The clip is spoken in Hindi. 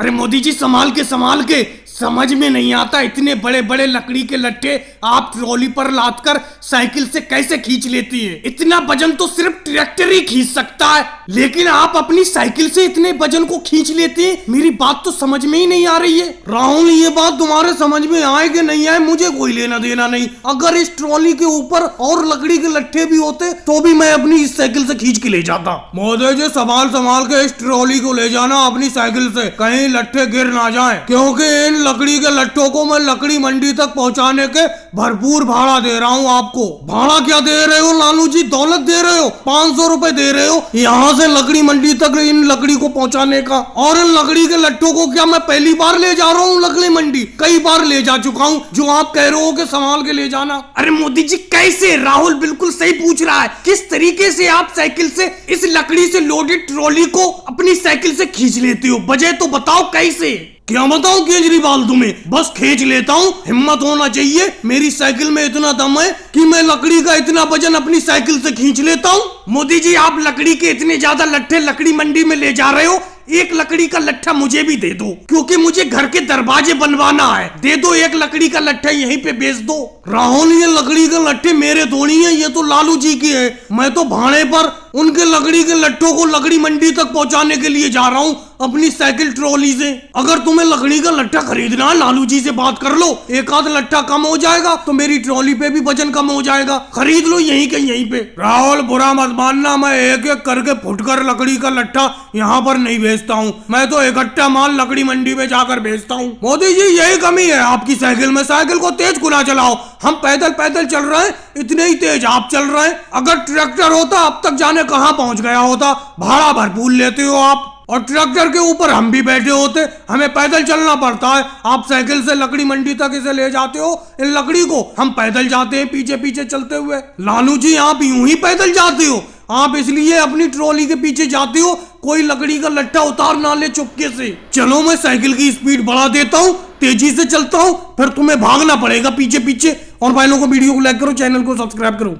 अरे मोदी जी संभाल के समझ में नहीं आता, इतने बड़े बड़े लकड़ी के लट्ठे आप ट्रॉली पर लाद कर साइकिल से कैसे खींच लेती है। इतना वजन तो सिर्फ ट्रैक्टर ही खींच सकता है, लेकिन आप अपनी साइकिल से इतने वजन को खींच लेती है। मेरी बात तो समझ में ही नहीं आ रही है। राहुल, ये बात तुम्हारे समझ में आए कि नहीं आए मुझे कोई लेना देना नहीं। अगर इस ट्रॉली के ऊपर और लकड़ी के लट्ठे भी होते तो भी मैं अपनी इस साइकिल से खींच के ले जाता। मोदी जी संभाल के इस ट्रॉली को ले जाना अपनी साइकिल से, कहीं लट्ठे गिर ना जाएं, क्योंकि इन लकड़ी के लट्ठों को मैं लकड़ी मंडी तक पहुंचाने के भरपूर भाड़ा दे रहा हूं आपको। भाड़ा क्या दे रहे हो लालू जी? दौलत दे रहे हो, 500 रुपए दे रहे हो यहाँ से लकड़ी मंडी तक इन लकड़ी को पहुंचाने का। और इन लकड़ी के लट्ठों को क्या मैं पहली बार ले जा रहा हूँ लकड़ी मंडी? कई बार ले जा चुका हूँ, जो आप कह रहे हो कि संभाल के ले जाना। अरे मोदी जी कैसे? राहुल बिल्कुल सही पूछ रहा है। किस तरीके से आप साइकिल से इस लकड़ी से लोडेड ट्रॉली को अपनी साइकिल से खींच लेते हो? वजह तो बताओ कैसे? क्या बताऊं केजरीवाल तुम्हें? बस खींच लेता हूँ। हिम्मत होना चाहिए, मेरी साइकिल में इतना दम है कि मैं लकड़ी का इतना वजन अपनी साइकिल से खींच लेता हूँ। मोदी जी आप लकड़ी के इतने ज्यादा लट्ठे लकड़ी मंडी में ले जा रहे हो, एक लकड़ी का लट्ठा मुझे भी दे दो, क्योंकि मुझे घर के दरवाजे बनवाना है। दे दो एक लकड़ी का लट्ठा, यहीं पे बेच दो। राहुल, ये लकड़ी के लट्ठे मेरे थोड़ी है, ये तो लालू जी की है। मैं तो भाड़े पर उनके लकड़ी के लट्ठों को लकड़ी मंडी तक पहुंचाने के लिए जा रहा हूँ अपनी साइकिल ट्रॉली से। अगर तुम्हें लकड़ी का लट्ठा खरीदना है, लालू जी से बात कर लो, एक आध लट्ठा कम हो जाएगा तो मेरी ट्रॉली पे भी वजन कम हो जाएगा। खरीद लो यहीं के यहीं पे। राहुल बुरा मत मानना, मैं एक एक करके फुटकर लकड़ी का लट्ठा यहाँ पर नहीं बेचता हूँ, मैं तो इकट्ठा माल लकड़ी मंडी में जाकर बेचता हूँ। मोदी जी यही कमी है आपकी साइकिल में, साइकिल को तेज गुना चलाओ। हम पैदल पैदल चल रहे हैं, इतने ही तेज आप चल रहे हैं। अगर ट्रैक्टर होता अब तक जाने कहां पहुंच गया होता। भाड़ा भरपूर लेते हो आप, और ट्रैक्टर के ऊपर हम भी बैठे होते, हमें पैदल चलना पड़ता है। आप साइकिल से लकड़ी मंडी तक इसे ले जाते हो, इन लकड़ी को हम पैदल जाते हैं पीछे पीछे चलते हुए। लालू जी आप यूं ही पैदल जाते हो, आप इसलिए अपनी ट्रॉली के पीछे जाते हो, कोई लकड़ी का लट्ठा उतार ना ले चुपके से। चलो मैं साइकिल की स्पीड बढ़ा देता हूँ, तेजी से चलता हूँ, फिर तुम्हें भागना पड़ेगा पीछे पीछे। और भाई लोगों को वीडियो को लाइक करो, चैनल को सब्सक्राइब करो।